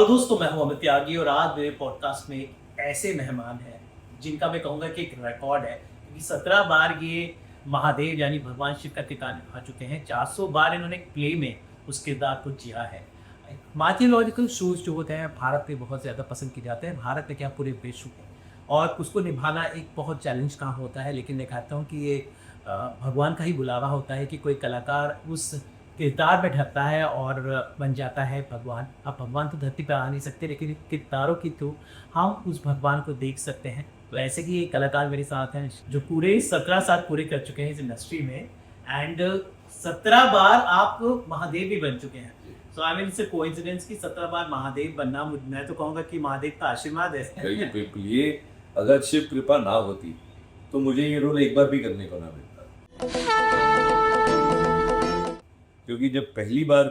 Hello दोस्तों, मैं हूं अमित त्यागी और आज मेरे पॉडकास्ट में एक ऐसे मेहमान हैं जिनका मैं कहूँगा कि एक रिकॉर्ड है, क्योंकि 17 बार ये महादेव यानी भगवान शिव का किरदार निभा चुके हैं। 400 बार इन्होंने एक प्ले में उस किरदार को जिया है। माइथोलॉजिकल शोज जो होते हैं भारत में बहुत ज़्यादा पसंद किए जाते हैं, भारत में क्या पूरे विश्व में, और उसको निभाना एक बहुत चैलेंज काम होता है। लेकिन मैं कहता हूँ कि ये भगवान का ही बुलावा होता है कि कोई कलाकार उस किरदार में ढलता है और बन जाता है भगवान। अब भगवान तो धरती पे आ नहीं सकते, लेकिन किरदारों की थ्रू हम उस भगवान को देख सकते हैं। तो ऐसे ही एक कलाकार मेरे साथ हैं जो पूरे 17 साल पूरे कर चुके हैं इस इंडस्ट्री में, एंड 17 बार आप महादेव भी बन चुके हैं। सो आई मीन इट्स कोइंसिडेंस कि 17 बार महादेव बनना, मैं तो कहूँगा कि महादेव का आशीर्वाद है। बिल्कुल बिल्कुल। ये अगर शिव कृपा ना होती तो मुझे ये रोल एक बार भी करने को ना मिलता, क्योंकि जब पहली बार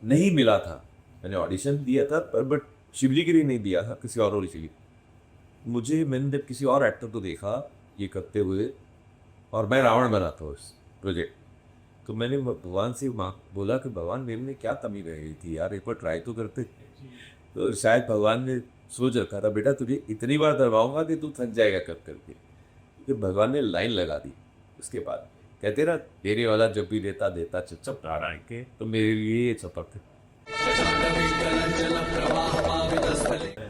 नहीं मिला था, मैंने ऑडिशन दिया था बट शिवजी के लिए नहीं दिया था, किसी और रोल के लिए। मैंने जब किसी और एक्टर को देखा ये करते हुए, और मैं रावण बना था उस प्रोजेक्ट, तो मैंने भगवान से बोला कि भगवान मेरे में क्या कमी रह गई थी यार, एक बार ट्राई तो करते। तो शायद भगवान ने सोच रखा था बेटा तुझे इतनी बार दरवाऊंगा कि तू थक जाएगा कर करके। फिर भगवान ने लाइन लगा दी। उसके बाद कहते ना, देने वाला जब भी देता देता चुपचाप नारायण के, तो मेरे लिए ये सफर थे।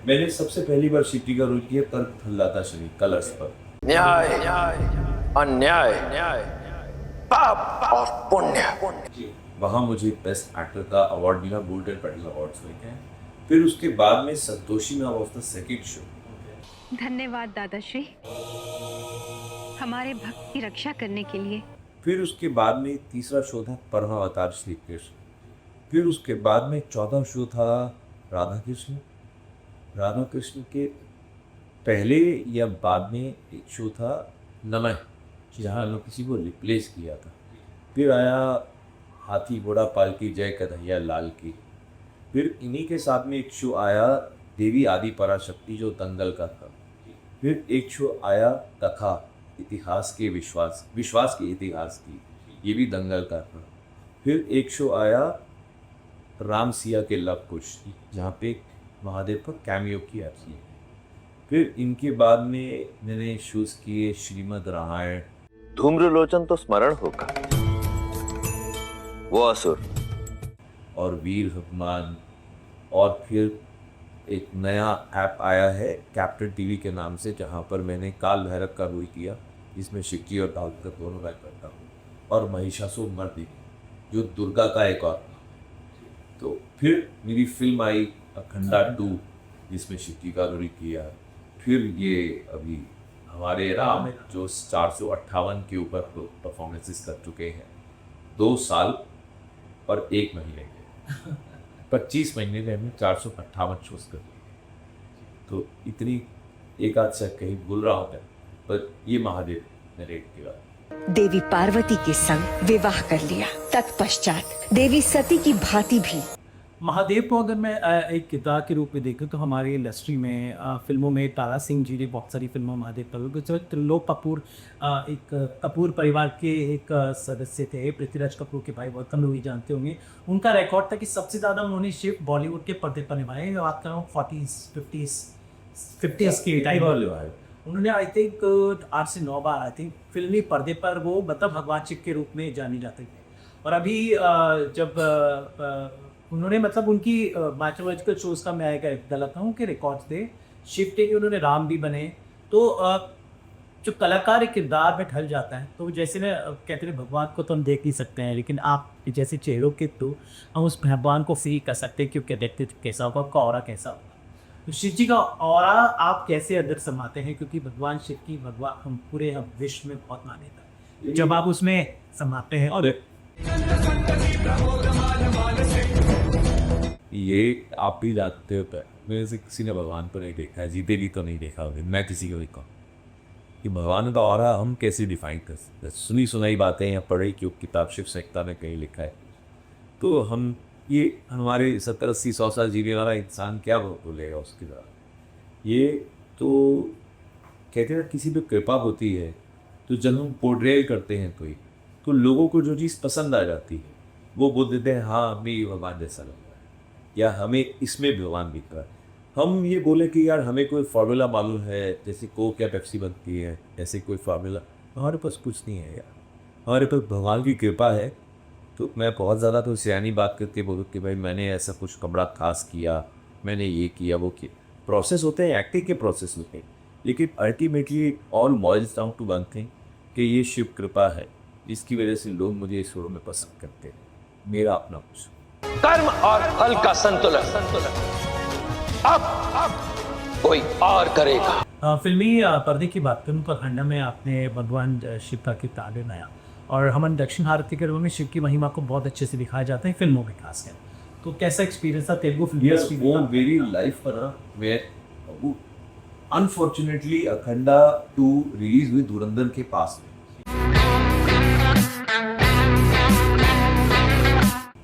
मैंने सबसे पहली बार शिवजी का रोल किया तर्क फल्लाता शरीर कलर्स पर। न्याय अन्याय न्याय पाप और पुण्य। वहाँ मुझे बेस्ट एक्टर का अवार्ड मिला, गोल्डन पेडल अवार्ड्स मिले हैं। फिर उसके बाद में संतोषी में ऑफ द सेकंड शो। धन्यवाद दादाश्री, हमारे भक्त की रक्षा करने के लिए। फिर उसके बाद में तीसरा शो था परमावतार श्री कृष्ण। फिर उसके बाद में 14 शो था राधा कृष्ण। राधा कृष्ण के पहले या बाद में एक शो था नमः, जहाँ लोग किसी को रिप्लेस किया था। फिर आया हाथी घोड़ा पालकी जय कन्हैया लाल की। फिर इन्हीं के साथ में एक शो आया देवी आदि पराशक्ति, जो दंगल का था। फिर एक शो आया कथा, इतिहास के विश्वास के इतिहास की, ये भी दंगल का था। फिर एक शो आया राम सिया के लव कुश, जहाँ पे महादेव पर कैमियो किया था। फिर इनके बाद में मैंने शूज़ किए श्रीमद् रामायण, धूम्रलोचन तो स्मरण होगा, वो असुर और वीर हनुमान। और फिर एक नया ऐप आया है कैप्टन टीवी के नाम से, जहाँ पर मैंने काल भैरव का रोल किया, जिसमें शिवजी और दाऊद का दोनों रोल करता हूँ, और महिषासुर मर्दिनी जो दुर्गा का एक और। तो फिर मेरी फिल्म आई अखंडा 2, जिसमें शिवजी का रोल किया। फिर ये अभी हमारे राम जो 458 के ऊपर परफॉर्मेंसेस कर चुके हैं, 2 साल और 1 महीने के 25 महीने में हमने 458 शोज कर दिए। तो इतनी एक आध से कहीं भूल रहा हूँ मैं, पर ये महादेव ने रेट किया। देवी पार्वती के संग विवाह कर लिया। तत्पश्चात देवी सती की भांति भी महादेव को अगर मैं एक किरदार के रूप में देखूं तो हमारी इंडस्ट्री में फिल्मों में तारा सिंह जी ने बहुत सारी फिल्मों में महादेव का रोल। त्रिलोक कपूर एक कपूर परिवार के एक सदस्य थे, पृथ्वीराज कपूर के भाई, बहुत कम लोग ही जानते होंगे। उनका रिकॉर्ड था कि सबसे ज़्यादा उन्होंने शिव बॉलीवुड के पर्दे पर निभाए। मैं बात कर रहा हूँ 50s के टाइम। उन्होंने आई थिंक 8 से 9 बार आई थिंक फिल्मी पर्दे पर वो मतलब भगवान शिव के रूप में जाने जाते थे। और अभी जब उन्होंने मतलब उनकी माइथोलॉजिकल शोज़ का मैं गलत हूँ कि रिकॉर्ड्स थे, शिव के उन्होंने राम भी बने। तो जो कलाकार एक किरदार में ढल जाता है, तो जैसे ना कहते हैं भगवान को तो हम देख नहीं सकते हैं, लेकिन आप जैसे चेहरों के तो हम उस भगवान को फील कर सकते हैं, क्योंकि देखते कैसा होगा, आपका ऑरा कैसा होगा। तो शिव जी का ऑरा आप कैसे अंदर समाते हैं, क्योंकि भगवान शिव की हम पूरे विश्व में बहुत मान्यता है जब आप उसमें समाते हैं। और ये आप भी जानते हो, मेरे से किसी ने भगवान को नहीं देखा है, जीते भी तो नहीं देखा होगा, मैं किसी को भी कहूँ कि भगवान का ऑरा हम कैसे डिफाइन कर सकते हैं। सुनी सुनाई बातें या पढ़ी क्यों किताब शिव संहिता में कहीं लिखा है, तो हम ये हमारे 70-80-100 साल जीने वाला इंसान क्या बोलेगा उसकी तरह। ये तो कहते हैं किसी पे कृपा होती है, तो जब हम पोर्ट्रेल करते हैं कोई, तो लोगों को जो चीज़ पसंद आ जाती है वो बोल देते हैं हाँ हमें ये भगवान जैसा लगता है। या हमें इसमें भगवान दिख रहा है। हम ये बोले कि यार हमें कोई फार्मूला मालूम है, जैसे कोक या पेप्सी बनती है, ऐसे कोई फार्मूला हमारे पास कुछ नहीं है यार। हमारे पास भगवान की कृपा है। तो मैं बहुत ज़्यादा तो सियानी बात करके बोलूँ कि भाई मैंने ऐसा कुछ कमरा खास किया, मैंने ये किया वो किया। प्रोसेस होते हैं, एक्टिंग के प्रोसेस होते हैं, लेकिन ultimately all boils down to one thing कि ये शिव कृपा है जिसकी वजह से लोग मुझे इस शो में पसंद करते हैं। मेरा अपना कुछ कर्म और फल का संतुलन अब कोई और करेगा। फिल्मी पर्दे की बात करूँ तो अखंडा में आपने भगवान शिव का किरदार बनाया और हम दक्षिण भारतीय के में शिव की महिमा को बहुत अच्छे से दिखाया जाता है फिल्मों में खासकर। तो कैसा एक्सपीरियंस था तेलुगु फिल्म वो मेरी लाइफ पर ना, मैं अनफॉर्चुनेटली अखंडा 2 रिलीज हुई धुरंधर के पास में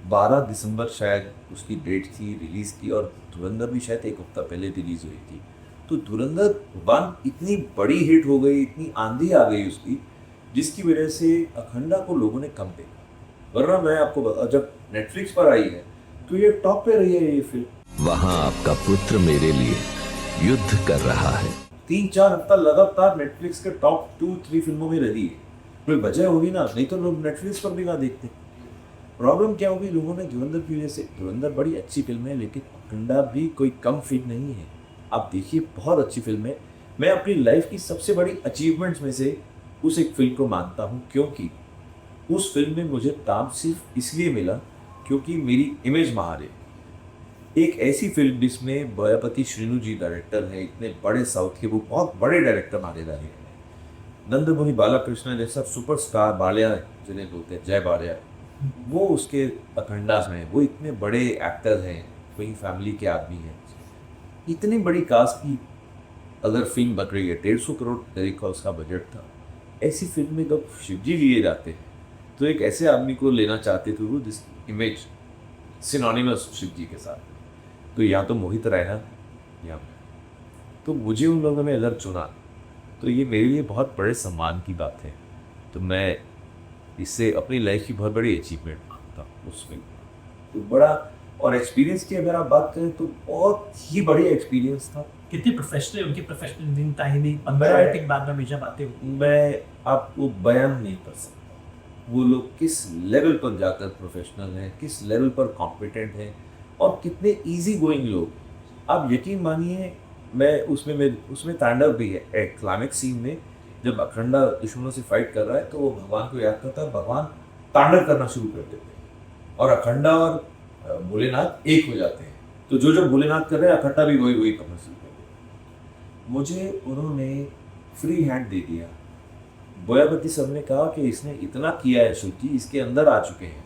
12 दिसंबर शायद उसकी डेट थी रिलीज की, और धुरंधर भी शायद एक हफ्ता पहले रिलीज हुई थी। तो धुरंधर 1 इतनी बड़ी हिट हो गई, इतनी आंधी आ गई उसकी, जिसकी वजह से अखंडा को लोगों ने कम देखा। वरना मैं आपको बता, जब नेटफ्लिक्स पर आई है तो ये टॉप पे रही है ये फिल्म। वहां आपका पुत्र मेरे लिए युद्ध कर रहा है। 3-4 हफ्ता लगातार नेटफ्लिक्स के टॉप 2-3 फिल्मों में रही है। कोई वजह होगी ना, नहीं तो लोग नेटफ्लिक्स पर भी ना देखते। प्रॉब्लम क्या होगी, लोगों ने धुरंधर की वजह से, धुरंधर बड़ी अच्छी फिल्म है लेकिन अखंडा भी कोई कम फिल्म नहीं है। आप देखिए बहुत अच्छी फिल्म है। मैं अपनी लाइफ की सबसे बड़ी अचीवमेंट्स में से उस एक फिल्म को मानता हूँ, क्योंकि उस फिल्म में मुझे काम सिर्फ इसलिए मिला क्योंकि मेरी इमेज महारे एक ऐसी फिल्म जिसमें बयापति श्रीनु जी डायरेक्टर है, इतने बड़े साउथ के वो बहुत बड़े डायरेक्टर माने जा रहे हैं। नंदमुनि बालाकृष्ण जैसा सुपरस्टार बालिया जिन्हें बोलते हैं, जय बालिया, वो उसके अखंडा में, वो इतने बड़े एक्टर हैं, वही फैमिली के आदमी हैं। इतनी बड़ी कास्ट की अगर फिल्म बन रही है, 150 करोड़ तरीका उसका बजट था। ऐसी फिल्म में जब शिवजी लिए जाते हैं तो एक ऐसे आदमी को लेना चाहते थे वो जिस इमेज सिनोनिमस शिव जी के साथ। तो या तो मोहित रैना या तो मुझे उन लोगों ने अगर चुना तो ये मेरे लिए बहुत बड़े सम्मान की बात है। तो मैं इससे अपनी लाइफ की बहुत बड़ी अचीवमेंट मानता हूँ उस फिल्म। तो बड़ा, और एक्सपीरियंस की अगर आप बात करें तो बहुत ही बढ़िया एक्सपीरियंस था। कितनी प्रोफेशनल उनकी प्रोफेशनलिज्म ही नहीं, 15 मिनट के बाद में हमेशा बातें होती हैं। मैं आपको बयान नहीं कर सकता वो लोग किस लेवल पर जाकर प्रोफेशनल हैं, किस लेवल पर कॉम्पिटेंट हैं और कितने इजी गोइंग लोग। आप यकीन मानिए, मैं उसमें तांडव भी है। एक क्लाइमेक्स सीन में जब अखंडा दुश्मनों से फाइट कर रहा है तो वो भगवान को याद करता है, भगवान तांडव करना शुरू कर देते हैं और अखंडा और भोलेनाथ एक हो जाते हैं। तो जो भोलेनाथ कर रहे हैं अखंडा भी वही करना शुरू कर देते हैं। मुझे उन्होंने फ्री हैंड दे दिया। बोयापति सर ने कहा कि इसने इतना किया है शिव जी, इसके अंदर आ चुके हैं,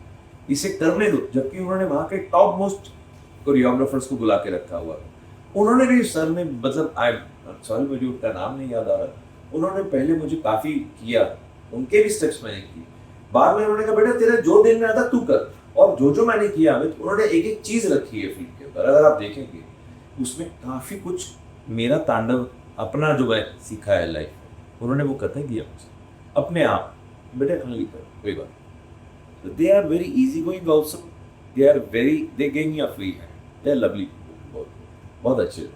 इसे करने दो। जबकि उन्होंने वहाँ के टॉप मोस्ट कोरियोग्राफर्स को बुला के रखा हुआ। उन्होंने भी सर ने, मतलब सॉरी मुझे उनका नाम नहीं याद आ रहा, उन्होंने पहले मुझे काफ़ी किया, उनके भी स्टेप्स मैंने किए। बाद में उन्होंने कहा बेटा तेरे जो दिन में आता तू कर, और जो मैंने किया अमित, उन्होंने एक एक चीज़ रखी है फिल्म के ऊपर। अगर आप देखेंगे उसमें काफ़ी कुछ मेरा तांडव अपना जो है सीखा है लाइफ में, उन्होंने वो करते दिया मुझे अपने आप। बेटा खाली कर कोई बात। So they are very easygoing also. They gave me a free hand. They are lovely. बहुत अच्छे।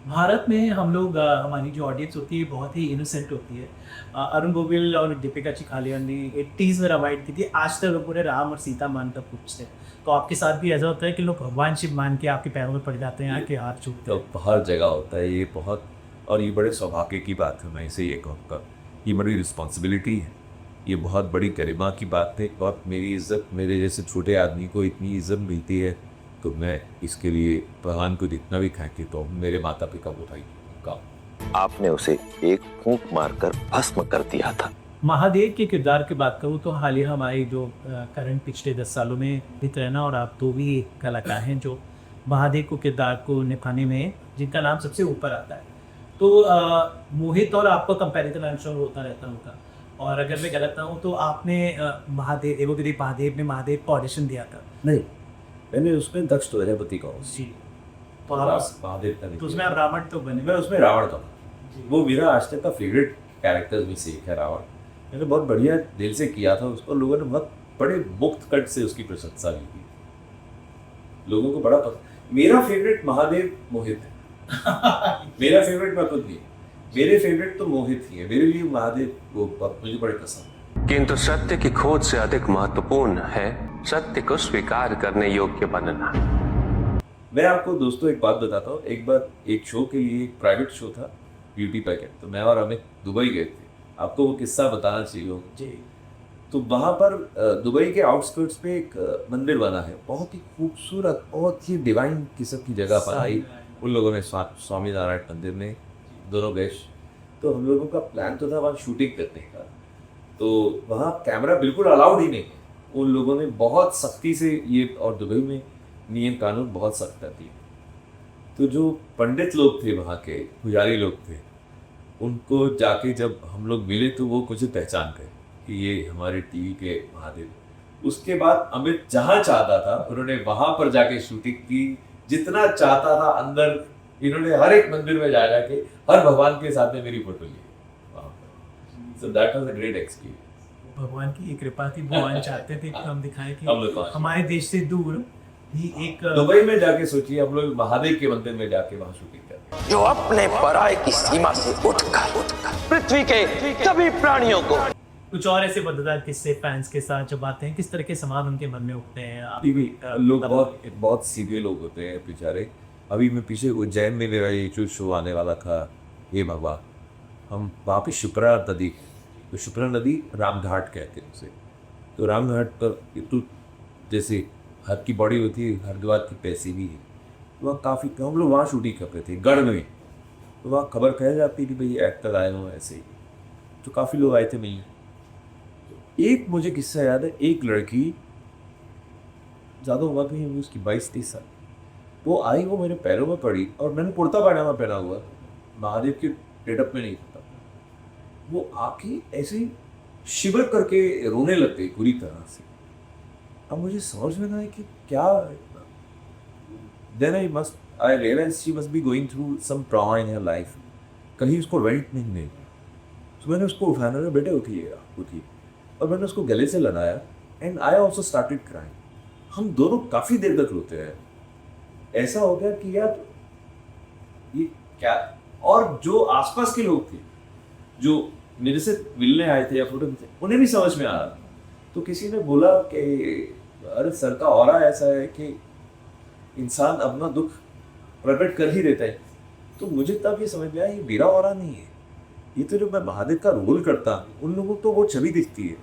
भारत में हम लोग हमारी जो ऑडियंस होती है बहुत ही इनोसेंट होती है। अरुण गोविल और दीपिका चिखालिया ने 80s में रामायण की थी, आज तक पूरे राम और सीता मानकर पूछते हैं। तो आपके साथ भी ऐसा होता है कि लोग भगवान शिव मान के आपके पैरों में पड़ जाते हैं, आके हाथ छूटते हैं? तो हर जगह होता है ये बहुत, और ये बड़े सौभाग्य की बात है। मैं इसे ये कहूँगा, ये बड़ी रिस्पॉन्सिबिलिटी है, ये बहुत बड़ी गरिमा की बात है। और मेरी इज्जत, मेरे जैसे छोटे आदमी को इतनी इज्जत मिलती है तो मैं इसके लिए भगवान को जितना भी खाके तो मेरे माता पिता को उठाई। आपने उसे एक फूंक मारकर भस्म कर दिया था। महादेव के किरदार की बात करूँ तो हालिया हमारी जो करंट पिछले 10 सालों में नित रैना और आप दो भी कलाकार हैं जो महादेव को किरदार को निभाने में जिनका नाम सबसे ऊपर आता है। तो मोहित और आपका कंपैरिजन आंसर होता रहता होगा, और अगर मैं गलत ना हूँ तो आपने महादेव एवोगिरी महादेव में महादेव को ऑडिशन दिया था? नहीं, मैंने उसमें दक्ष प्रजापति का जी। तो आप महादेव का तो उसमें आप रावण तो बने? मैं उसमें रावण था। वो मेरा आज तक का फेवरेट कैरेक्टर में से एक है रावण। मैंने बहुत बढ़िया दिल से किया था उसको, लोगों ने बहुत बड़े मुक्त कट से उसकी प्रशंसा की थी। लोगों को बड़ा पसंद। मेरा फेवरेट महादेव मोहित है। मेरा फेवरेट मैं खुद नहीं, मेरे फेवरेट तो मोहित ही है। मेरे लिए महादेव वो मुझे बड़े पसंद है। किंतु सत्य की खोज से अधिक महत्वपूर्ण है सत्य को स्वीकार करने योग्य बनना। मैं आपको दोस्तों एक बात बताता हूँ। एक बार एक शो के लिए, एक प्राइवेट शो था ब्यूटी पैकेट, तो मैं और अमित दुबई गए थे। आपको वो किस्सा बताना चाहिए होगा जी। तो वहाँ पर दुबई के आउटस्कर्ट्स पे एक मंदिर बना है, बहुत ही खूबसूरत, बहुत ही डिवाइन किस्म की जगह पर आई उन लोगों ने। स्वामी नारायण मंदिर में दोनों गए। तो हम लोगों का प्लान तो था वहाँ शूटिंग करने का, तो वहाँ कैमरा बिल्कुल अलाउड ही नहीं है। उन लोगों ने बहुत सख्ती से ये, और दुबई में नियम कानून बहुत सख्त आती है। तो जो पंडित लोग थे वहाँ के, पुजारी लोग थे, उनको जाके जब हम लोग मिले तो वो मुझे पहचान गए कि ये हमारे टीवी के महादेव। उसके बाद अमित जहाँ चाहता था उन्होंने वहाँ पर जाके शूटिंग की, जितना चाहता था अंदर। इन्होंने हर एक मंदिर में जा जाके हर भगवान के साथ में मेरी फोटो ली वहाँ पर। So that was a great experience. भगवान की कृपा थी, भगवान चाहते थे कि हम दिखाएं कि हम लोग हमारे देश से दूर भी एक दुबई में जाके सोचिए, हम लोग महादेव के मंदिर में जाके वहाँ शूटिंग करते हैं। जो अपने पराये की सीमा से उठकर पृथ्वी के सभी प्राणियों को। कुछ और ऐसे मजेदार किस्से फैंस के साथ जब आते हैं, किस तरह के सवाल उनके मन में उठते हैं? लोग बहुत सीधे लोग होते हैं बेचारे। अभी मैं पीछे उज्जैन में मेरा ये जो शो आने वाला था, ये भगवान, हम वहाँ पे शुक्रा नदी, तो शुक्रा नदी रामघाट कहते हैं उसे। तो रामघाट पर तो जैसे हर की बॉडी होती है, हरिद्वार की पैसी भी है, तो वहाँ काफ़ी हम लोग वहाँ शूटिंग करते थे गढ़ में। तो वहाँ खबर कह जाती थी भाई एक्टर आए हो ऐसे ही, तो काफ़ी लोग आए थे। मैं एक मुझे किस्सा याद है, एक लड़की ज़्यादा उम्र भी है उसकी, 22-23 साल, वो आई, वो मेरे पैरों में पड़ी और मैंने कुर्ता पायजामा पहना हुआ, महादेव के गेटअप में नहीं था। वो आके ऐसे ही शिवर करके रोने लग गई पूरी तरह से। अब मुझे समझ में ना आया कि क्या। Then I realise she must be going through some trauma in her life. कहीं उसको वेंट नहीं मिली, तो मैंने उसको उठाना, बेटे उठिए उठिए, और मैंने उसको गले से लगाया and I also started crying. हम दोनों काफ़ी देर तक रोते रहे। ऐसा हो गया कि यार ये क्या। और जो आसपास के लोग थे जो मेरे से मिलने आए थे या फोटो थे, उन्हें भी समझ में आ रहा। तो किसी ने बोला कि अरे सर का ऑरा ऐसा है कि इंसान अपना दुख प्रकट कर ही देता है। तो मुझे तब ये समझ में आया ये मेरा ऑरा नहीं है, ये तो जो मैं महादेव का रोल करता उन लोगों को वो छवि दिखती है,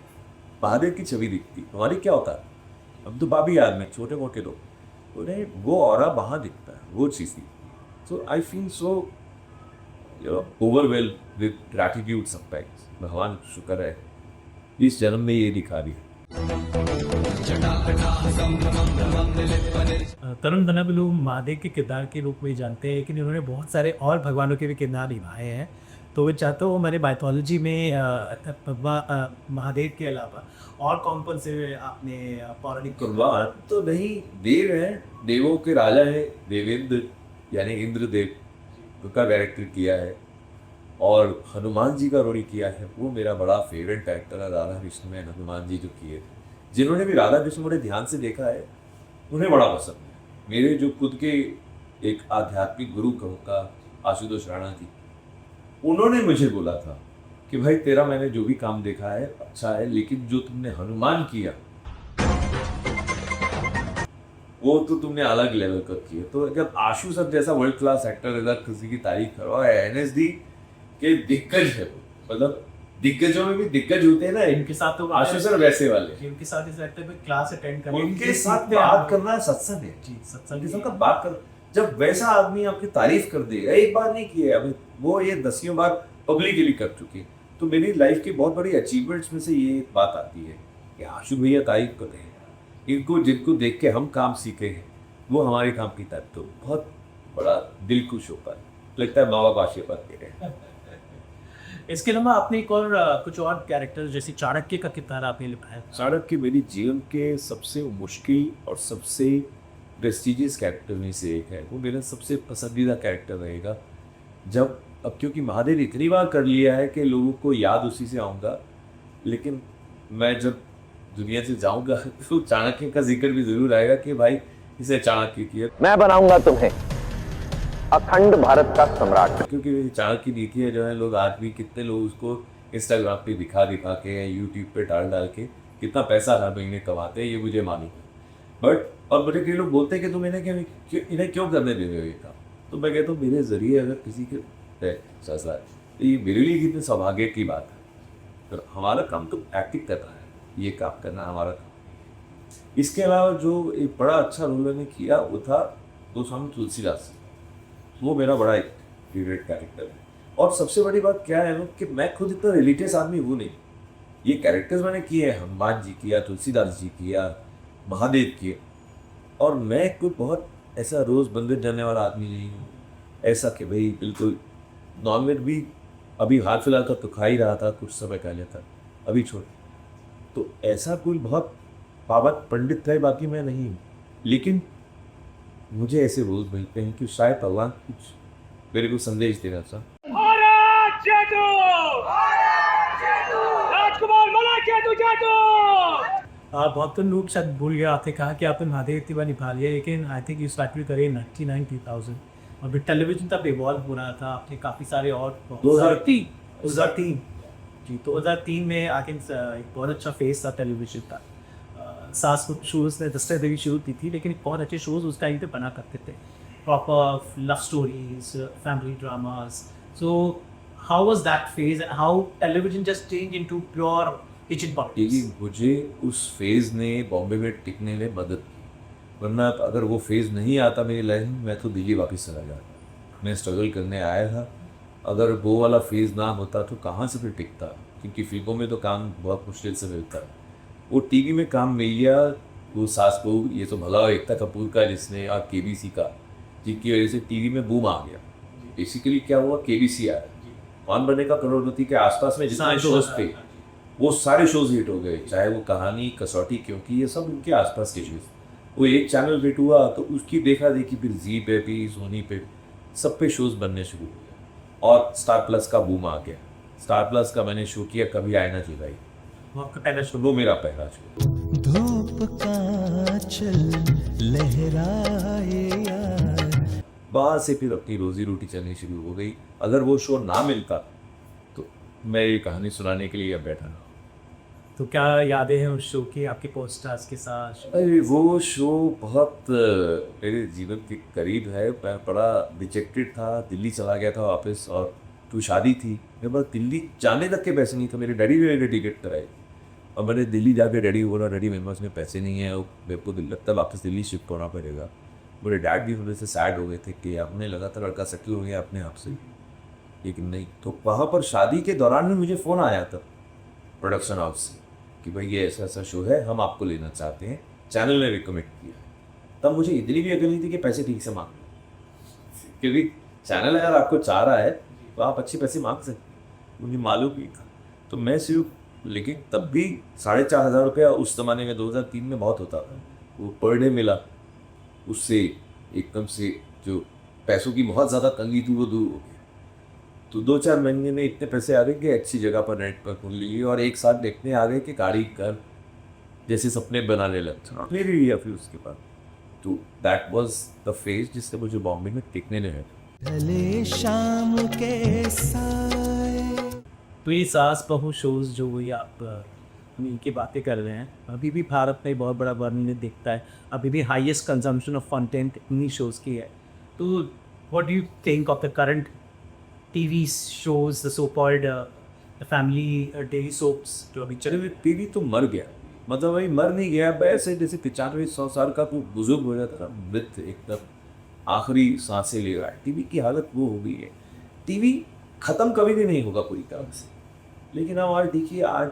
महादेव की छवि दिखती। हमारी क्या होता है, हम तो बाबी आदमी, छोटे मोटे लोग, उन्हें वो ऑरा वहाँ दिखता है, वो चीज़ दिखती है। So I feel so overwhelmed with gratitude sometimes. भगवान शुक्र है इस जन्म में ये दिखा दी। तरुण धना भी लोग महादेव के किरदार के रूप में जानते हैं, लेकिन इन्होंने बहुत सारे और भगवानों के भी किरदार निभाए हैं। तो मैं चाहता हूँ हमारे माइथोलॉजी में महादेव के अलावा और कौन से आपने पौराणिक भगवान तो नहीं, देव हैं, देवों के राजा है, देवेंद्र यानी इंद्रदेव का कैरेक्टर किया है, और हनुमान जी का रोल किया है। वो मेरा बड़ा फेवरेट कैरेक्टर है, राधा कृष्ण में हनुमान जी जो किए। जिन्होंने भी राधा कृष्ण बड़े ध्यान से देखा है उन्हें बड़ा पसंद है। मेरे जो खुद के एक आध्यात्मिक गुरु कहूँगा, आशुतोष राणा जी, उन्होंने मुझे बोला था कि भाई तेरा मैंने जो भी काम देखा है अच्छा है, लेकिन जो तुमने हनुमान किया वो तो तुमने अलग लेवल का किया। तो जब आशु सर जैसा वर्ल्ड क्लास एक्टर अगर किसी की तारीफ करो, एनएसडी के दिग्गज है वो, मतलब दिग्गजों में भी दिग्गज होते हैं ना, इनके साथ तो आशु सर वैसे वाले। इनके साथ इस एक्टर में क्लास अटेंड करना, उनके साथ बात करना सत्संग है जी, सत्संग किस्म का बात कर। जब वैसा आदमी आपकी तारीफ कर दे, एक बार नहीं की है अभी, वो ये 10वीं बार पब्लिकली कर चुकी। तो मेरी लाइफ की बहुत बड़ी अचीवमेंट्स में से ये बात आती है कि आशु भैया तारीफ करते हैं, इनको जिनको देख के हम काम सीखे हैं वो हमारे काम की तारीफ, तो बहुत बड़ा दिल खुश होता है, लगता है माँ बाप आशीर्वाद दे रहे हैं। इसके अलावा आपने एक और कुछ और कैरेक्टर जैसे चाणक्य का किरदार आपने निभाया। चाणक्य मेरी जीवन के सबसे मुश्किल और सबसे प्रेस्टिजियस कैरेक्टर में से एक है। वो मेरा सबसे पसंदीदा कैरेक्टर रहेगा। जब अब क्योंकि महादेव इतनी बार कर लिया है कि लोगों को याद उसी से आऊँगा, लेकिन मैं जब दुनिया से जाऊँगा तो चाणक्य का जिक्र भी ज़रूर आएगा कि भाई इसे चाणक्य की है, मैं बनाऊंगा तुम्हें अखंड भारत का सम्राट। क्योंकि चाणक्य नीति है जो है, लोग आज भी कितने लोग उसको इंस्टाग्राम पे दिखा दिखा के या यूट्यूब पे डाल डाल के कितना पैसा हर महीने कमाते हैं, ये मुझे मालूम है। बट और मुझे कई लोग बोलते हैं कि तुम इन्हें क्यों करने दे रहे हो ये काम। तो मैं कहता हूँ मेरे जरिए अगर किसी के ससरा है तो ये मेरे लिए कितने सौभाग्य की बात है। तो हमारा काम तो एक्टिंग करना है, ये काम करना हमारा काम। इसके अलावा जो एक बड़ा अच्छा रोल मैंने किया वो था गोस्वामी तुलसीदास। वो मेरा बड़ा एक फेवरेट कैरेक्टर है। और सबसे बड़ी बात क्या है कि मैं खुद इतना रिलीजियस आदमी हूँ नहीं। ये कैरेक्टर्स मैंने किए हैं, हनुमान जी किया, तुलसीदास जी किया, महादेव किए, और मैं कोई बहुत ऐसा रोज़ मंदिर जाने वाला आदमी नहीं हूँ ऐसा कि भाई बिल्कुल नॉनवेज भी अभी हाल फिलहाल तक तो खा ही रहा था, कुछ समय पहले था, अभी छोड़। तो ऐसा कोई बहुत पावक पंडित है बाकी मैं नहीं हूँ, लेकिन मुझे ऐसे रोज़ मिलते हैं कि शायद भगवान कुछ मेरे को संदेश दे रहा था। बहुत लोग शायद भूल गए, आपने कहा कि आपने महादेव तिवा निभा लिया, लेकिन I think you started career 99-2000 और फिर टेलीविजन तब इवॉल्व हो रहा था। आपने काफ़ी सारे और 2003 जी 2003 में आई थिंक एक बहुत अच्छा फेस था टेलीविजन का। सास कुछ शोज़ ने दस्ता देवी शुरू की थी, लेकिन बहुत अच्छे शोज़ उस टाइम पे बना करते थे, proper love stories, family dramas. So how was that phase and how television just change into pure kitchen politics? मुझे उस फेज़ ने बॉम्बे में टिकने में मदद की, वरना अगर वो फेज़ नहीं आता मेरी लाइफ में मैं तो दिल्ली वापस चला जाता। मैं स्ट्रगल करने आया था, अगर वो वाला फेज़ ना होता तो कहाँ से फिर टिकता, क्योंकि फिल्मों में तो काम बहुत मुश्किल से मिलता है। वो टीवी में काम मिल गया, वो सास बहू, ये तो भला एकता कपूर का जिसने और केबीसी का, जिनकी वजह से टीवी में बूम आ गया। बेसिकली क्या हुआ, केबीसी आया, कौन बनेगा करोड़पति के आसपास में जितने शोज़ थे वो सारे शोज़ हिट हो गए, चाहे वो कहानी, कसौटी, क्योंकि ये सब उनके आसपास के शोज़। वो एक चैनल हिट हुआ तो उसकी देखा देखी फिर जी पे भी, सोनी पे, सब पे शोज़ बनने शुरू हो गए और स्टार प्लस का बूम आ गया। स्टार प्लस का मैंने शो किया कभी आए ना चिल्लाई, वो आपका पहला शो? वो मेरा पहला शो। धूप का चल लहराए यार, वहाँ से फिर अपनी रोजी रोटी चलनी शुरू हो गई। अगर वो शो ना मिलता तो मैं ये कहानी सुनाने के लिए अब बैठा ना। तो क्या यादें हैं उस शो की, आपके पोस्टर्स के साथ? अरे वो शो बहुत मेरे जीवन के करीब है। मैं बड़ा डिजेक्टेड था, दिल्ली चला गया था वापस, और तो शादी थी, मेरे पास दिल्ली जाने तक के पैसे नहीं थे। मेरे डैडी भी मेरे टिकट कराए और मैंने दिल्ली जाके डैडी को बोला, डैडी मेरे पास में पैसे नहीं है, मेरे को लगता है वापस दिल्ली शिफ्ट होना पड़ेगा। मेरे डैड भी थोड़े से सैड हो गए थे कि आपने लगा था लड़का सेटल हो गया अपने आप से, लेकिन नहीं। तो वहाँ पर शादी के दौरान में मुझे फ़ोन आया था प्रोडक्शन हाउस से कि भाई ये ऐसा ऐसा शो है, हम आपको लेना चाहते हैं, चैनल ने रिकमेंड किया। तब मुझे इतनी भी अकल नहीं थी कि पैसे ठीक से मांग, क्योंकि चैनल अगर आपको चाह रहा है तो आप अच्छे पैसे मांग सकते, मुझे मालूम नहीं था। तो मैं सिर्फ, लेकिन तब भी 4,500 रुपया उस ज़माने में 2003 में बहुत होता था, वो पर डे मिला। उससे एकदम से जो पैसों की बहुत ज़्यादा तंगी थी वो दूर हो गई। तो 2-4 महीने में इतने पैसे आ गए कि अच्छी जगह पर रेंट पर खोल ली, और एक साथ देखने आ गए कि गाड़ी कर जैसे सपने बनाने लगता ले लिया फिर उसके बाद। तो दैट वाज द फेज जिससे मुझे बॉम्बे में टिकने लगे। ढले शाम के साए। तो ये सास बहू शोज़ जो वही आप हम इनकी बातें कर रहे हैं, अभी भी भारत में बहुत बड़ा वर्णन देखता है, अभी भी हाईएस्ट कंजम्पशन ऑफ कंटेंट इन्हीं शोज़ की है। तो what do you think of the current TV shows, the so called the family daily soaps जो अभी चल? चले टीवी तो मर गया, मतलब वही मर नहीं गया, वैसे जैसे 95-100 साल का कोई बुजुर्ग हो जाता ना, मृत एकदम आखिरी सांसें ले रहा है, टीवी की हालत वो हो गई है। टीवी ख़त्म कभी भी नहीं होगा पूरी तरह से, लेकिन अब आज देखिए, आज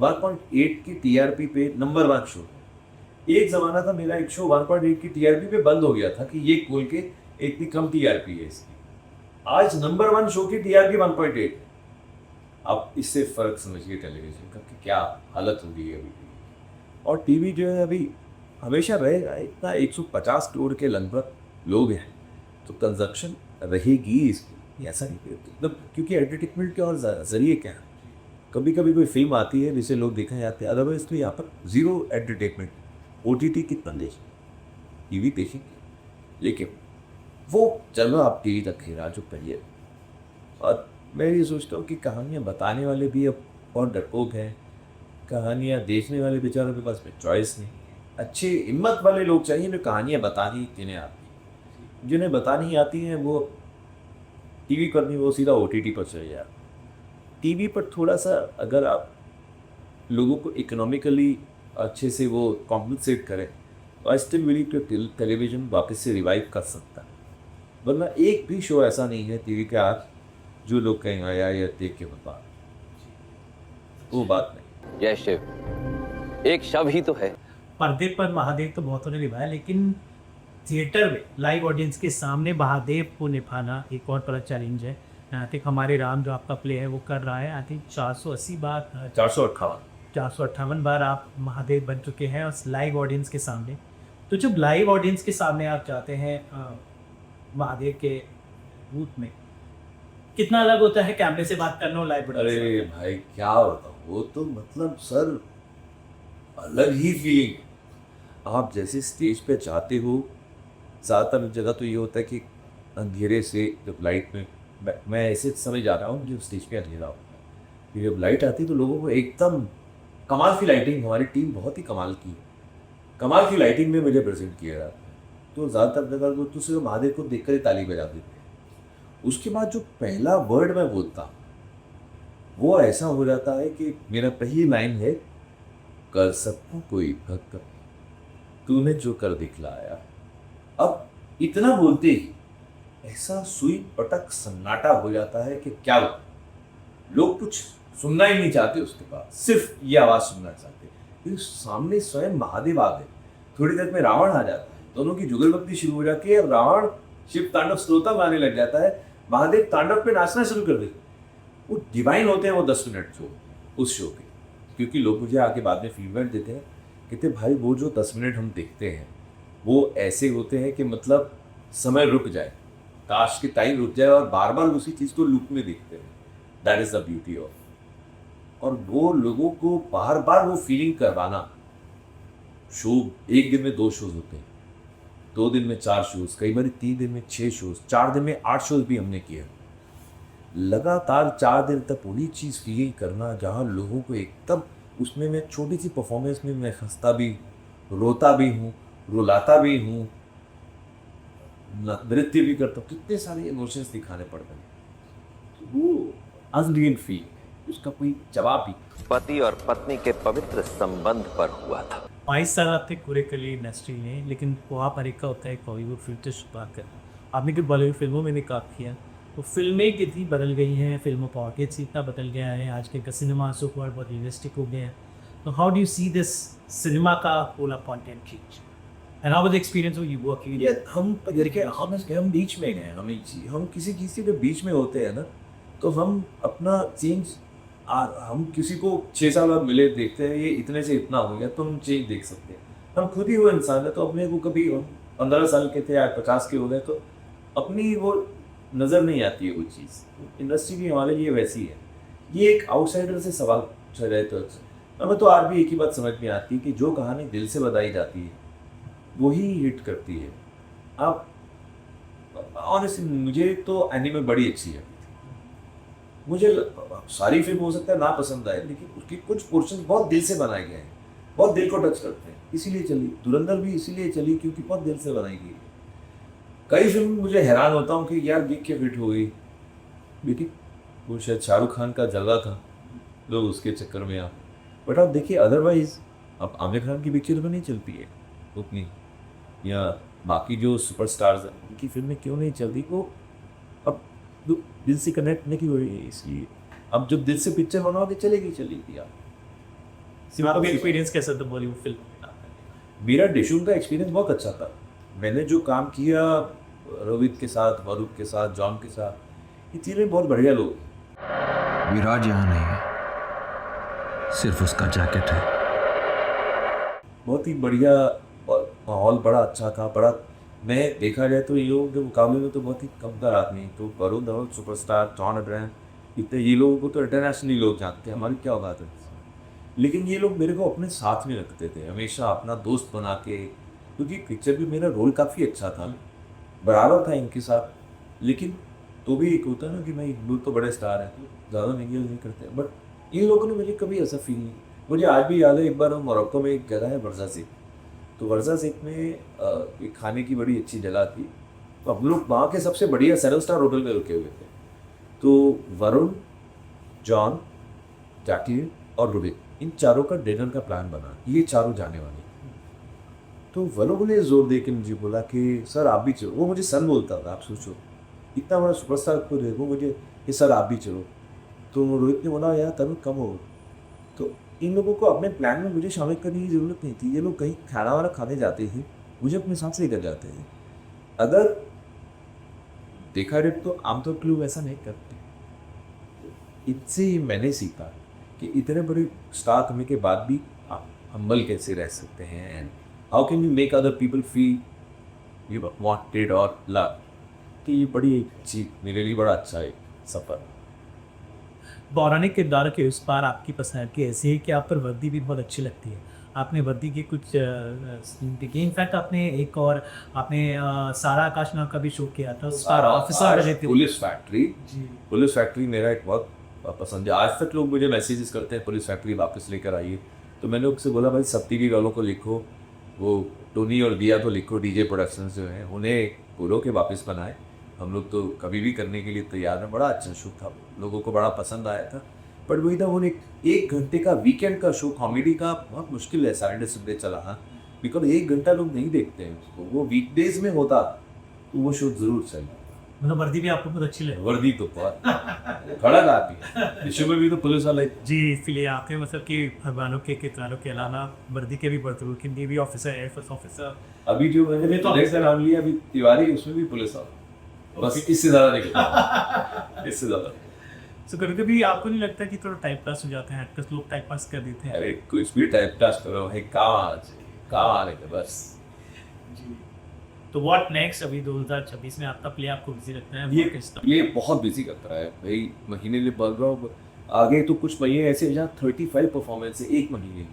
1.8 की टीआरपी पे नंबर 1 शो। एक ज़माना था मेरा एक शो 1.8 की टीआरपी पे बंद हो गया था कि ये खोल के इतनी कम टीआरपी है इसकी। आज नंबर 1 शो की टीआरपी 1.8। अब इससे फ़र्क समझिए टेलीविज़न का कि क्या हालत हो गई है अभी। और टीवी जो है अभी हमेशा रहेगा, इतना 150 करोड़ के लगभग लोग हैं, तो कंजप्शन रहेगी इसकी, ऐसा नहीं मतलब, क्योंकि एंटरटेनमेंट के और ज़रिए क्या है, कभी कभी कोई फिल्म आती है जिसे लोग देखने जाते हैं, अदरवाइज तो यहाँ पर ज़ीरो एंटरटेनमेंट। ओटीटी कितना देश, टीवी देखेंगे, लेकिन वो चलो आप टीवी तक खेला जो करिए। और मैं ये सोचता हूँ कि कहानियाँ बताने वाले भी अब बहुत डरपोक हैं, कहानियाँ देखने वाले बेचारों के पास में चॉइस नहीं। अच्छे हिम्मत वाले लोग चाहिए जो कहानियाँ बतानी जिन्हें आती हैं, जिन्हें बतानी आती हैं वो टीवी पर नहीं, वो सीधा OTT पर चले जाए। टीवी पर थोड़ा सा अगर आप लोगों को इकोनॉमिकली अच्छे से वो कॉम्पनसेट करें तो आई स्टिल बिलीव कि टेलीविज़न वापस से रिवाइव कर सकता है। वरना एक भी शो ऐसा नहीं है टीवी के आज जो लोग कहें या देख के बता, वो बात नहीं। यह शिव एक शव ही तो है। पर्दे पर महादेव तो बहुतों ने निभाया, लेकिन थिएटर में लाइव ऑडियंस के सामने महादेव को निभाना एक और बड़ा चैलेंज है। आई थिंक हमारे राम जो आपका प्ले है वो कर रहा है, आई थिंक 480 बार 458 बार आप महादेव बन चुके हैं उस लाइव ऑडियंस के सामने। तो जब लाइव ऑडियंस के सामने आप जाते हैं महादेव के रूप में, कितना अलग होता है कैमरे से बात करना और लाइव? अरे भाई क्या बताऊँ, वो तो मतलब सर अलग ही फीलिंग। आप जैसे स्टेज पे जाते हो, ज़्यादातर जगह तो ये होता है कि अंधेरे से जब लाइट में मैं ऐसे समय जा रहा हूँ जो स्टेज पे अंधेरा होता है, फिर जब लाइट आती है तो लोगों को एकदम कमाल की लाइटिंग, हमारी टीम बहुत ही कमाल की लाइटिंग में मुझे प्रेजेंट किया जाता है। तो ज़्यादातर जगह तो सिर्फ महादेव को देख कर ही ताली बजा देते हैं। उसके बाद जो पहला वर्ड मैं बोलता हूँ वो ऐसा हो जाता है कि मेरा पहली लाइन है, कर सकता कोई भक्त तूने जो कर दिखलाया। अब इतना बोलते ही ऐसा सुई पटक सन्नाटा हो जाता है कि क्या लोग कुछ सुनना ही नहीं चाहते, उसके बाद सिर्फ ये आवाज़ सुनना चाहते। फिर सामने स्वयं महादेव आ गए, थोड़ी देर में रावण आ जाता है, दोनों की जुगलबंदी शुरू हो जाती है। रावण शिव तांडव स्तोत्र गाने लग जाता है, महादेव तांडव पे नाचना शुरू कर देते। वो डिवाइन होते हैं वो 10 मिनट जो उस शो के, क्योंकि लोग मुझे आके बाद में फीडबैक देते हैं, कहते भाई वो जो 10 मिनट हम देखते हैं वो ऐसे होते हैं कि मतलब समय रुक जाए, काश के टाइम रुक जाए और बार बार उसी चीज़ को लूप में देखते हैं। That is the beauty of. और वो लोगों को बार बार वो फीलिंग करवाना। शो एक दिन में 2 शोज होते हैं, 2 दिन में 4 शोज, कई बार 3 दिन में 6 शोज, 4 दिन में 8 शोज भी हमने किए। लगातार 4 दिन तक पूरी चीज़ फीलिंग करना, जहाँ लोगों को एकदम उसमें मैं छोटी सी परफॉर्मेंस में मैं हंसता भी, रोता भी हूँ, रुलाता भी हूँ, नृत्य भी करता हूँ, कितने सारे इमोशंस दिखाने पड़ते हैं। तो वो अनरियल फील, उसका कोई जवाब ही। पति और पत्नी के पवित्र संबंध पर हुआ था। 22 साल आप थे पूरे के लिए इंडस्ट्री में, लेकिन वहाँ पर एक का होता है बॉलीवुड फिल्म से शुरुआत कर, आपने कुछ बॉलीवुड फिल्मों में भी काम किया। तो फिल्में कितनी बदल गई हैं, फिल्मों का ऑडियंस इतना बदल गया है, आज के सिनेमा सो फॉर बहुत रियलिस्टिक हो गए हैं। तो how do you see this cinema का whole content change and how was the experience of you working? हम बीच में गए, हम किसी के बीच में होते हैं ना, तो हम अपना चेंज, हम किसी को 6 साल बाद मिले देखते हैं ये इतने से इतना हो गया तो हम चेंज देख सकते हैं। हम खुद ही वो इंसान है, तो अपने को कभी 15 साल के थे या 50 के हो गए तो अपनी वो नज़र नहीं आती है वो चीज़। इंडस्ट्री भी हमारे लिए वैसी है। ये एक आउटसाइडर से सवाल चल रहे तो हमें तो आज भी एक ही बात समझ में आती है कि जो कहानी दिल से बताई जाती है वही हिट करती है। आप ऑनेस्टली मुझे तो एनिमे बड़ी अच्छी है, मुझे सारी फिल्म हो सकता है ना पसंद आए, लेकिन उसके कुछ पोर्शन बहुत दिल से बनाए गए हैं, बहुत दिल को टच करते हैं, इसीलिए चली। धुरंधर भी इसीलिए चली क्योंकि बहुत दिल से बनाई गई। कई फिल्म मुझे हैरान होता हूँ कि यार देख के फिट हो गई बेटी, वो शायद शाहरुख खान का जलवा था, लोग उसके चक्कर में आप। बट आप देखिए अदरवाइज अब आमिर खान की पिक्चर तो नहीं चलती है उतनी, या बाकी जो सुपरस्टार्स हैं उनकी फिल्में क्यों नहीं चलती, वो अब दिल से कनेक्ट नहीं हो रही है। इसलिए अब जब दिल से पिक्चर बनाओगे चलेगी यार। सिनेमा का एक्सपीरियंस कैसा था बॉलीवुड फिल्म में? मेरा डिशूम का एक्सपीरियंस बहुत अच्छा था। मैंने जो काम किया रोहित के साथ, वरूप के साथ, जॉन के साथ, ये तीनों बहुत बढ़िया लोग हैं। विराज यहाँ नहीं है, सिर्फ उसका जैकेट है। बहुत ही बढ़िया माहौल, बड़ा अच्छा था। बड़ा मैं देखा जाए तो ये लोग के मुकाबले में तो बहुत ही कमतर आदमी, तो Varun Dhawan superstar, John Abraham, इतने ये लोगों को तो इंटरनेशनली लोग जानते हैं, हमारी क्या बात है। लेकिन ये लोग मेरे को अपने साथ में रखते थे, हमेशा अपना दोस्त बना के क्योंकि पिक्चर में मेरा रोल काफ़ी अच्छा था, बराबर था इनके साथ। लेकिन तो भी एक होता है ना कि भाई लोग तो बड़े स्टार हैं, तो ज़्यादा नहीं करते, बट इन लोगों ने मुझे कभी ऐसा फील नहीं। मुझे आज भी याद है, एक बार हम मोरक्को में एक जगह है वर्जा सेक, तो वर्जा सेक में एक खाने की बड़ी अच्छी जगह थी, तो हम लोग वहाँ के सबसे बढ़िया 7 स्टार होटल में रुके हुए थे। तो वरुण, जॉन, जाकिर और रुबिक, इन चारों का डिनर का प्लान बना, ये चारों जाने वाले। तो वरुण ने जोर दे के मुझे बोला कि सर आप भी चलो। वो मुझे सन बोलता था, आप सोचो इतना बड़ा सुपरस्टार को देखो मुझे कि सर आप भी चलो। तो रोहित ने बोला यार तरुण कम हो। तो इन लोगों को अपने प्लान में मुझे शामिल करने की ज़रूरत नहीं थी। ये लोग कहीं खाना वाना खाने जाते थे, मुझे अपने साथ से लेकर जाते हैं। अगर देखा जाए तो आमतौर पर लोग ऐसा नहीं करते। इनसे ही मैंने सीखा कि इतने बड़े स्टार होने के बाद भी आप हम्बल कैसे रह सकते हैं, and how can you make other people feel you wanted और लव। कि ये बड़ी अच्छी, मेरे लिए बड़ा अच्छा है सफ़र। पौराणिक किरदार के उस पार आपकी पर्सनैलिटी ऐसी है कि आप पर वर्दी भी बहुत अच्छी लगती है। आपने वर्दी के कुछ सीन देखे, इनफैक्ट आपने एक और आपने सारा आकाश नाम का भी शो किया था, उस पर ऑफिसर रहते थे। पुलिस फैक्ट्री, जी। पुलिस फैक्ट्री मेरा एक बहुत पसंद है। आज तक लोग मुझे मैसेजेस करते हैं पुलिस फैक्ट्री वापस लेकर आइए। तो मैंने उससे बोला भाई सप्ती की गालों को लिखो, वो टोनी और दिया को लिखो, डीजे प्रोडक्शंस जो हैं उन्हें बोलो के वापस बनाए। हम लोग तो कभी भी करने के लिए तैयार हैं। बड़ा अच्छा शो था, लोगों को बड़ा पसंद आया था। बट वही था, वो एक घंटे का वीकेंड का शो, कॉमेडी का बहुत मुश्किल है सैटरडे संडे चला। हाँ, बिकॉज 1 घंटा लोग नहीं देखते हैं उसको। वो वीकडेज में होता तो वो शो ज़रूर चले। मतलब वर्दी भी आपको बहुत अच्छी लगी? वर्दी तो बहुत खड़ा आती है, विश्व में भी तो पुलिस वाला जी। इसलिए आपने मतलब कि भगवानों के किरदारों के अलावा वर्दी के भी बर्तन की नेवी ऑफिसर, एयरफोर्स ऑफिसर, अभी जो मैंने तो नेक्स्ट नाम लिया अभी तिवारी, उसमें भी पुलिस वाला, बस इससे ज़्यादा नहीं, इससे ज़्यादा। तो कभी कभी आपको नहीं लगता कि थोड़ा टाइम पास हो जाते हैं एक्टर्स, लोग टाइम पास कर देते हैं? अरे कुछ भी टाइम पास करो, है काम आने के बस। जी। तो व्हाट नेक्स्ट? अभी 2026 में आपका प्ले आपको बिजी रखना है? ये बहुत बिजी करता है भाई, महीने में बढ़ रहा हूँ आगे। तो कुछ महीने ऐसे हैं जहाँ 35 परफॉर्मेंस है एक महीने में।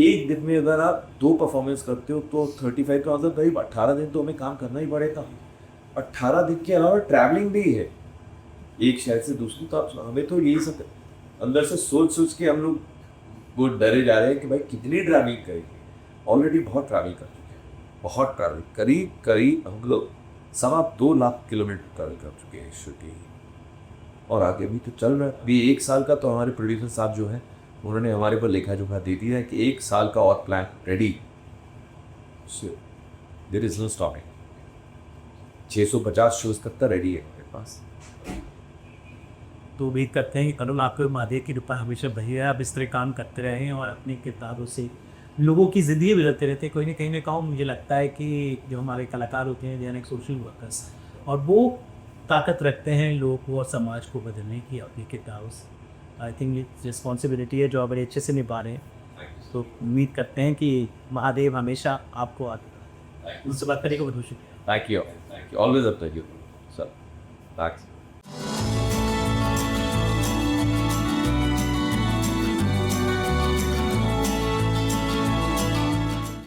एक दिन में अगर आप 2 परफॉर्मेंस करते हो तो 35 का मतलब करीब 18 दिन तो हमें काम करना ही पड़ेगा। 18 दिन के अलावा ट्रैवलिंग भी है एक शहर से दूसरी। तो हमें तो यही सब अंदर से सोच के हम लोग वो डरे जा रहे हैं कि भाई कितनी ट्रैवलिंग करेंगे। ऑलरेडी बहुत ट्रैवल कर चुके हैं, बहुत ट्रैवल, करीब हम लोग 2.25 लाख किलोमीटर ट्रैवल कर चुके हैं शूटिंग। और आगे भी तो चल रहा है। अभी 1 साल का तो हमारे प्रोड्यूसर साहब जो हैं उन्होंने हमारे पर लेखा जोखा दे दिया है कि 1 साल का और plan ready. There is no stopping. 650 shows तक का रेडी है मेरे पास। तो उम्मीद करते हैं कि करुण आपको महादेव की कृपा हमेशा बनी रहे, आप इस तरह काम करते रहें और अपने किरदारों से लोगों की ज़िंदगी बदलते रहते हैं। कोई ना कहीं ना कहूँ मुझे लगता है कि जो हमारे कलाकार होते हैं, यानी सोशल वर्कर्स, और वो ताकत रखते हैं लोगों को और समाज को बदलने की अपने किरदारों से। आई थिंक ये रिस्पॉन्सिबिलिटी है जो आप बड़े अच्छे से निभा रहे हैं। तो उम्मीद करते हैं कि महादेव हमेशा आपको उनसे बात करने को बहुत शुक्रिया। Thank you, always up to you sir. Thanks.